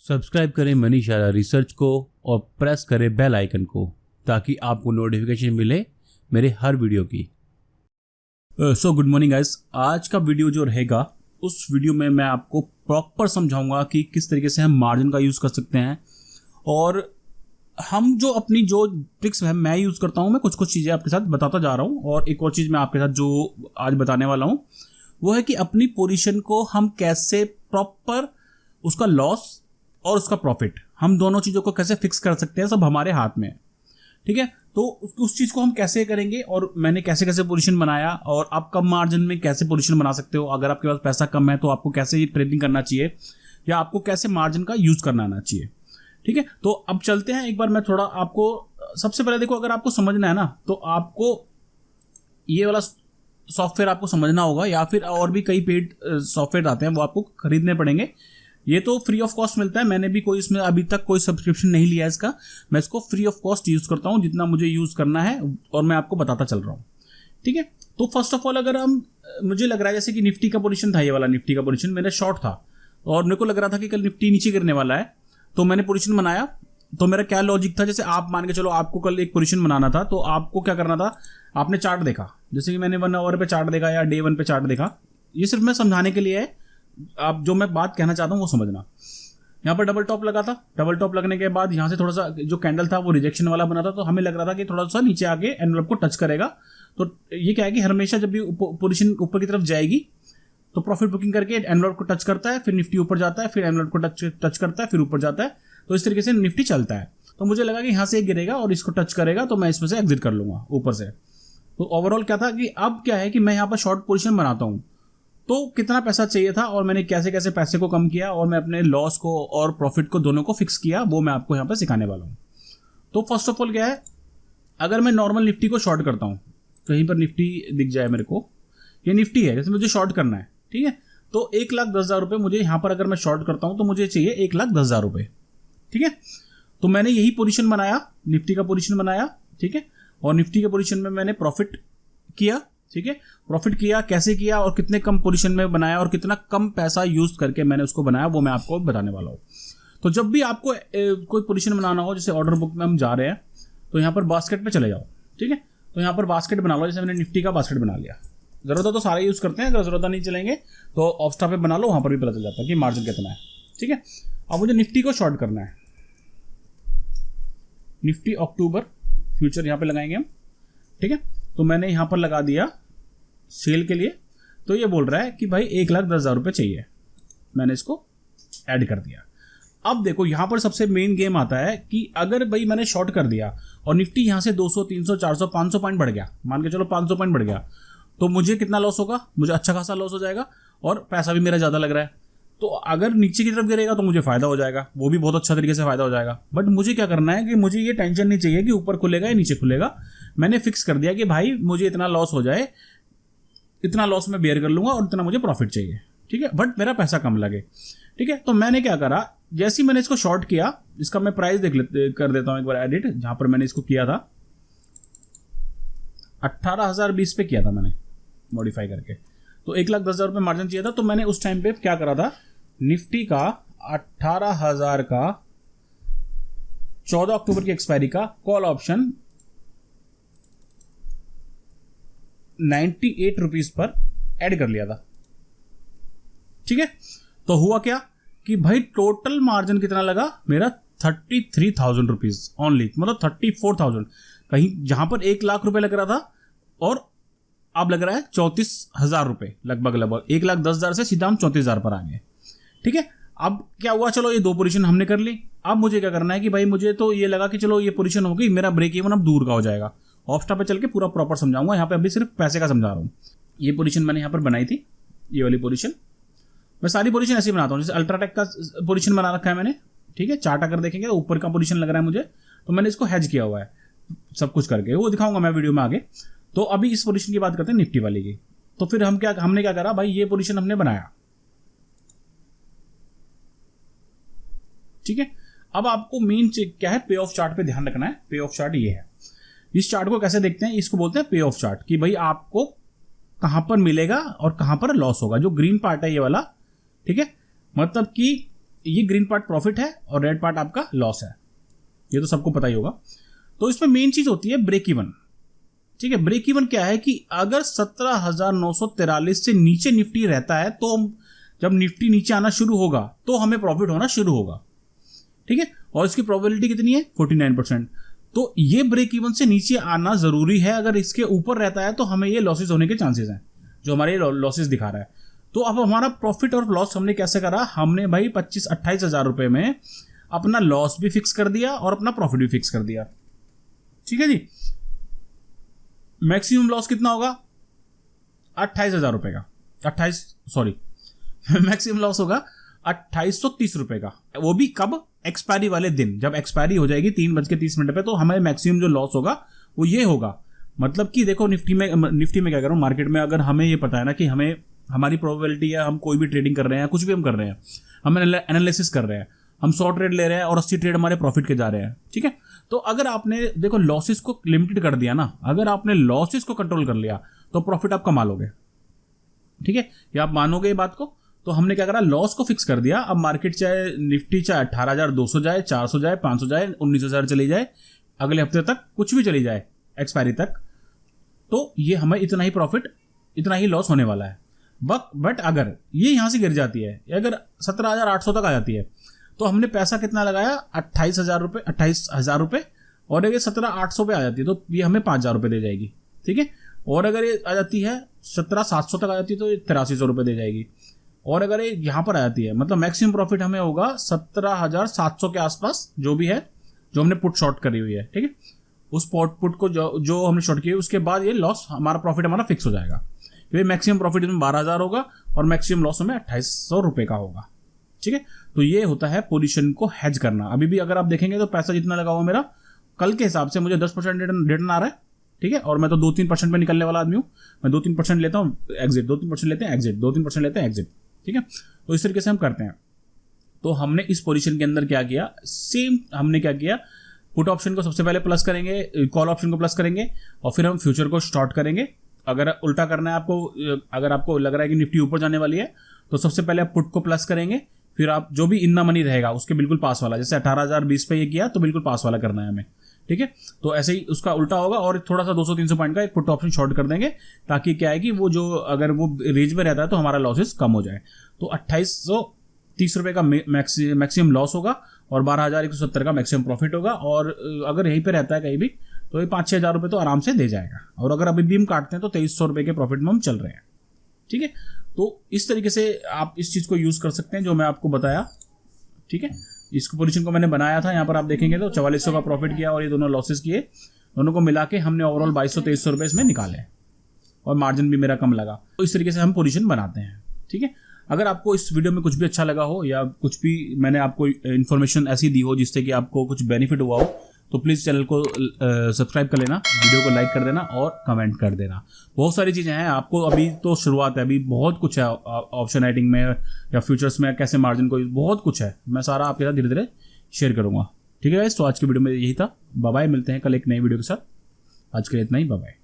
Subscribe करें money इशारा research को और प्रेस करें बेल आइकन को ताकि आपको नोटिफिकेशन मिले मेरे हर वीडियो की। सो गुड मॉर्निंग गाइस, आज का वीडियो जो रहेगा उस वीडियो में मैं आपको प्रॉपर समझाऊंगा कि किस तरीके से हम मार्जिन का यूज़ कर सकते हैं और हम जो अपनी जो ट्रिक्स है मैं यूज़ करता हूँ, मैं कुछ चीज़ें आपके साथ बताता जा रहा हूँ। और एक और चीज़ मैं आपके साथ जो आज बताने वाला हूँ वो है कि अपनी पोजीशन को हम कैसे प्रॉपर उसका लॉस और उसका प्रॉफिट, हम दोनों चीज़ों को कैसे फिक्स कर सकते हैं, सब हमारे हाथ में है। ठीक है, तो उस चीज़ को हम कैसे करेंगे और मैंने कैसे कैसे पोजीशन बनाया और आप कम मार्जिन में कैसे पोजीशन बना सकते हो। अगर आपके पास पैसा कम है तो आपको कैसे ट्रेडिंग करना चाहिए या आपको कैसे मार्जिन का यूज़ करना आना चाहिए। ठीक है, तो अब चलते हैं। एक बार मैं थोड़ा आपको सबसे पहले देखो, अगर आपको समझना है ना तो आपको ये वाला सॉफ्टवेयर आपको समझना होगा या फिर और भी कई पेड सॉफ्टवेयर आते हैं वो आपको खरीदने पड़ेंगे। ये तो फ्री ऑफ कॉस्ट मिलता है, मैंने भी कोई इसमें अभी तक कोई सब्सक्रिप्शन नहीं लिया है इसका, मैं इसको फ्री ऑफ कॉस्ट यूज़ करता हूँ जितना मुझे यूज़ करना है और मैं आपको बताता चल रहा हूँ। ठीक है, तो फर्स्ट ऑफ ऑल अगर हम, मुझे लग रहा है जैसे कि निफ्टी का पोजीशन था, ये वाला निफ्टी का पोजीशन मेरा शॉर्ट था और मेरे को लग रहा था कि कल निफ्टी नीचे गिरने वाला है, तो मैंने पोजीशन बनाया। तो मेरा क्या लॉजिक था, जैसे आप मान के चलो आपको कल एक पोजीशन बनाना था तो आपको क्या करना था, आपने चार्ट देखा, जैसे कि मैंने 1 आवर पे चार्ट देखा या डे 1 पे चार्ट देखा। ये सिर्फ मैं समझाने के लिए है, आप जो मैं बात कहना चाहता हूँ वो समझना। यहाँ पर डबल टॉप लगा था, डबल टॉप लगने के बाद यहाँ से थोड़ा सा जो कैंडल था वो रिजेक्शन वाला बना था, तो हमें लग रहा था कि थोड़ा सा नीचे आके एनवेलप को टच करेगा। तो ये क्या है कि हमेशा जब भी पोजीशन ऊपर की तरफ जाएगी तो प्रॉफिट बुकिंग करके एनवेलप को टच करता है, फिर निफ्टी ऊपर जाता है, फिर एनवेलप को टच करता है, फिर ऊपर जाता है। तो इस तरीके से निफ्टी चलता है। तो मुझे लगा कि यहाँ से गिरेगा और इसको टच करेगा तो मैं इसमें से एग्जिट कर लूंगा ऊपर से। तो ओवरऑल क्या था कि अब क्या है कि मैं यहाँ पर शॉर्ट पोजीशन बनाता हूँ, तो कितना पैसा चाहिए था और मैंने कैसे कैसे पैसे को कम किया और मैं अपने लॉस को और प्रॉफिट को दोनों को फिक्स किया, वो मैं आपको यहाँ पर सिखाने वाला हूँ। तो फर्स्ट ऑफ ऑल क्या है, अगर मैं नॉर्मल निफ्टी को शॉर्ट करता हूँ, कहीं पर निफ्टी दिख जाए मेरे को, ये निफ्टी है जैसे मुझे शॉर्ट करना है। ठीक है, तो 1,10,000 रुपये मुझे यहाँ पर अगर मैं शॉर्ट करता हूँ तो मुझे चाहिए 1,10,000 रुपये। ठीक है, तो मैंने यही पोजीशन बनाया, निफ्टी का पोजीशन बनाया। ठीक है, और निफ्टी के पोजीशन में मैंने प्रॉफिट किया। ठीक है, प्रॉफिट किया, कैसे किया और कितने कम पोजीशन में बनाया और कितना कम पैसा यूज करके मैंने उसको बनाया, वो मैं आपको बताने वाला हूँ। तो जब भी आपको कोई पोजीशन बनाना हो, जैसे ऑर्डर बुक में हम जा रहे हैं तो यहाँ पर बास्केट पे चले जाओ। ठीक है, तो यहाँ पर बास्केट बना लो, जैसे मैंने निफ्टी का बास्केट बना लिया। जरूरत है तो सारे यूज करते हैं, अगर जरूरत नहीं चलेंगे तो ऑप्स्टा पे बना लो, वहाँ पर भी पता चल जाता है कि मार्जिन कितना है। ठीक है, अब मुझे निफ्टी को शॉर्ट करना है, निफ्टी अक्टूबर फ्यूचर यहाँ पे लगाएंगे हम। ठीक है, तो मैंने यहाँ पर लगा दिया सेल के लिए। तो ये बोल रहा है कि भाई 1,10,000 रुपये चाहिए, मैंने इसको ऐड कर दिया। अब देखो यहाँ पर सबसे मेन गेम आता है कि अगर भाई मैंने शॉर्ट कर दिया और निफ्टी यहाँ से 200, 300, 400, 500 पॉइंट बढ़ गया, मान के चलो 500 पॉइंट बढ़ गया, तो मुझे कितना लॉस होगा, मुझे अच्छा खासा लॉस हो जाएगा और पैसा भी मेरा ज़्यादा लग रहा है। तो अगर नीचे की तरफ गिरेगा तो मुझे फायदा हो जाएगा, वो भी बहुत अच्छा तरीके से फायदा हो जाएगा। बट मुझे क्या करना है कि मुझे ये टेंशन नहीं चाहिए कि ऊपर खुलेगा या नीचे खुलेगा। मैंने फिक्स कर दिया कि भाई मुझे इतना लॉस हो जाए, इतना लॉस मैं बेयर कर लूंगा और इतना मुझे प्रॉफिट चाहिए। ठीक है, बट मेरा पैसा कम लगे। ठीक है, तो मैंने क्या करा, जैसे ही मैंने इसको शॉर्ट किया, इसका मैं प्राइस कर देता हूं एक बार एडिट, जहां पर मैंने इसको किया था 18,020 पे किया था मैंने मॉडिफाई करके। तो 1,10,000 रुपये मार्जिन चाहिए था, तो मैंने उस टाइम पे क्या करा था, निफ्टी का 18,000 का 14 अक्टूबर की एक्सपायरी का call option 98 rupees per add कर लिया था। ठीक है, तो हुआ क्या कि भाई टोटल मार्जिन कितना लगा मेरा, 33,000 रुपीज ओनली, मतलब 34,000। कहीं जहां पर 1,00,000 रुपए लग रहा था और अब लग रहा है 34,000 रुपए, लगभग 1,10,000 से सीधा हम 34,000 पर आ गए। ठीक है, अब क्या हुआ, चलो ये 2 पोजीशन हमने कर ली। अब मुझे क्या करना है कि भाई मुझे तो ये लगा कि चलो ये पोजीशन हो गई, मेरा ब्रेक इवन अब दूर का हो जाएगा। ऑप्स्टा पे चल के पूरा प्रॉपर समझाऊंगा, यहाँ पे अभी सिर्फ पैसे का समझा रहा हूँ। ये पोजीशन मैंने यहाँ पर बनाई थी, ये वाली पोजीशन मैं सारी पोजीशन ऐसे ही बनाता हूँ, जैसे अल्ट्राटेक का पोजीशन बना रखा है मैंने। ठीक है, चार्ट अगर देखेंगे ऊपर का पोजीशन लग रहा है मुझे, तो मैंने इसको हेज किया हुआ है सब कुछ करके, वो दिखाऊंगा मैं वीडियो में आगे। तो अभी इस पोजीशन की बात करते हैं निफ्टी वाली की। तो फिर हमने क्या करा भाई, ये पोजीशन हमने बनाया। ठीक है, अब आपको मेन क्या है, पे ऑफ चार्ट पे ध्यान रखना है। पे ऑफ चार्ट ये है, इस चार्ट को कैसे देखते हैं, इसको बोलते हैं पे ऑफ चार्ट, कि भाई आपको कहां पर मिलेगा और कहां पर लॉस होगा। जो ग्रीन पार्ट है ये वाला, ठीक है, मतलब कि ये ग्रीन पार्ट प्रॉफिट है और रेड पार्ट आपका लॉस है, ये तो सबको पता ही होगा। तो इसमें मेन चीज होती है ब्रेक इवन। ठीक है, ब्रेक इवन क्या है कि अगर 17,943 से नीचे निफ्टी रहता है तो जब निफ्टी नीचे आना शुरू होगा तो हमें प्रॉफिट होना शुरू होगा। ठीक है, और इसकी प्रोबेबिलिटी कितनी है 49%। तो ये ब्रेक इवन से नीचे आना जरूरी है, अगर इसके ऊपर रहता है तो हमें ये लॉसेस होने के चांसेस हैं, जो हमारे लॉसेस दिखा रहा है। तो अब हमारा प्रॉफिट और लॉस हमने कैसे करा, हमने भाई 25-28 हज़ार रुपए में अपना लॉस भी फिक्स कर दिया और अपना प्रॉफिट भी फिक्स कर दिया। ठीक है जी, मैक्सिमम लॉस कितना होगा 28 हज़ार रुपए का, मैक्सिमम लॉस होगा 2830 रुपए का। वो भी कब, एक्सपायरी वाले दिन, जब एक्सपायरी हो जाएगी 3:30 पे, तो हमें मैक्सिमम जो लॉस होगा वो ये होगा। मतलब कि देखो निफ्टी में क्या कर रहा हूँ, मार्केट में अगर हमें ये पता है ना कि हमें हमारी प्रोबेबिलिटी है, हम कोई भी ट्रेडिंग कर रहे हैं, कुछ भी हम कर रहे हैं, हम एनालिसिस कर रहे हैं, हम 100 ट्रेड ले रहे हैं और 80 ट्रेड हमारे प्रॉफिट के जा रहे हैं। ठीक है, तो अगर आपने देखो लॉसेस को लिमिटेड कर दिया ना, अगर आपने लॉसेस को कंट्रोल कर लिया तो प्रॉफिट आप कमा लोगे। ठीक है, या आप मानोगे ये बात को। तो हमने क्या करा, लॉस को फिक्स कर दिया। अब मार्केट चाहे निफ्टी चाहे 18,200 जाए, 400 जाए, 500 जाए, 19,000 चली जाए, अगले हफ्ते तक कुछ भी चली जाए एक्सपायरी तक, तो ये हमें इतना ही प्रॉफिट, इतना ही लॉस होने वाला है। बट अगर ये यहां से गिर जाती है, अगर 17,800 तक आ जाती है, तो हमने पैसा कितना लगाया 28,000 रुपए, और अगर 17,800 पे आ जाती है तो ये हमें 5,000 रुपए दे जाएगी। ठीक है, और अगर ये आ जाती है 17,700 तक आ जाती है तो ये 8300 रुपए दे जाएगी। और अगर ये यहाँ पर आ जाती है, मतलब मैक्सिमम प्रॉफिट हमें होगा 17,700 के आसपास, जो भी है, जो हमने पुट शॉर्ट करी हुई है। ठीक है, उस पुट को जो हमने शॉर्ट किया, उसके बाद ये लॉस हमारा प्रॉफिट हमारा फिक्स हो जाएगा। ये मैक्सिमम प्रॉफिट इसमें 12,000 होगा और मैक्सिमम लॉस में 2800 रुपए का होगा। ठीक है, तो ये होता है पोजीशन को हेज करना। अभी भी अगर आप देखेंगे तो पैसा जितना लगा हुआ मेरा, कल के हिसाब से मुझे 10% रिटर्न आ रहा है। ठीक है, और मैं तो 2-3% पे निकलने वाला आदमी हूँ। मैं 2-3% लेता हूँ एग्जिट, 2-3% लेते हैं एग्जिट, 2-3% लेते हैं एग्जिट। ठीक है, तो इस तरीके से हम करते हैं। तो हमने इस पोजीशन के अंदर क्या किया, सेम हमने क्या किया, पुट ऑप्शन को सबसे पहले प्लस करेंगे, कॉल ऑप्शन को प्लस करेंगे, और फिर हम फ्यूचर को शॉर्ट करेंगे। अगर उल्टा करना है आपको, अगर आपको लग रहा है कि निफ्टी ऊपर जाने वाली है, तो सबसे पहले आप पुट को प्लस करेंगे, फिर आप जो भी इन्ना मनी रहेगा उसके बिल्कुल पास वाला, जैसे 18,020 पे ये किया तो बिल्कुल पास वाला करना है हमें। ठीक है, तो ऐसे ही उसका उल्टा होगा, और थोड़ा सा 200-300 पॉइंट का एक पुट ऑप्शन शॉर्ट कर देंगे, ताकि क्या है कि वो जो अगर वो रेंज में रहता है तो हमारा लॉसेस कम हो जाए। तो 2830 रुपए का मैक्सिमम लॉस होगा और 12,170 का मैक्सिमम प्रॉफिट होगा। और अगर यहीं पे रहता है कहीं भी तो ये 5-6 हज़ार रुपये तो आराम से दे जाएगा। और अगर अभी भी हम काटते हैं तो 2300 रुपये के प्रॉफिट में हम चल रहे हैं। ठीक है, तो इस तरीके से आप इस चीज़ को यूज़ कर सकते हैं जो मैं आपको बताया। ठीक है, इसको पोजीशन को मैंने बनाया था, यहाँ पर आप देखेंगे तो 4400 का प्रॉफिट किया और ये दोनों लॉसेस किए, दोनों को मिला के हमने ओवरऑल 2200-2300 रुपये इसमें निकाले, और मार्जिन भी मेरा कम लगा। तो इस तरीके से हम पोजीशन बनाते हैं। ठीक है, अगर आपको इस वीडियो में कुछ भी अच्छा लगा हो, या कुछ भी मैंने आपको इन्फॉर्मेशन ऐसी दी हो जिससे कि आपको कुछ बेनिफिट हुआ हो, तो प्लीज़ चैनल को सब्सक्राइब कर लेना, वीडियो को लाइक कर देना और कमेंट कर देना। बहुत सारी चीज़ें हैं, आपको अभी तो शुरुआत है, अभी बहुत कुछ है ऑप्शन राइटिंग में या फ्यूचर्स में, कैसे मार्जिन को, बहुत कुछ है। मैं सारा आपके साथ धीरे धीरे शेयर करूँगा। ठीक है गाइस, तो आज की वीडियो में यही था। बाय बाय, मिलते हैं कल एक नई वीडियो के साथ। आज के लिए इतना ही, बाय बाय।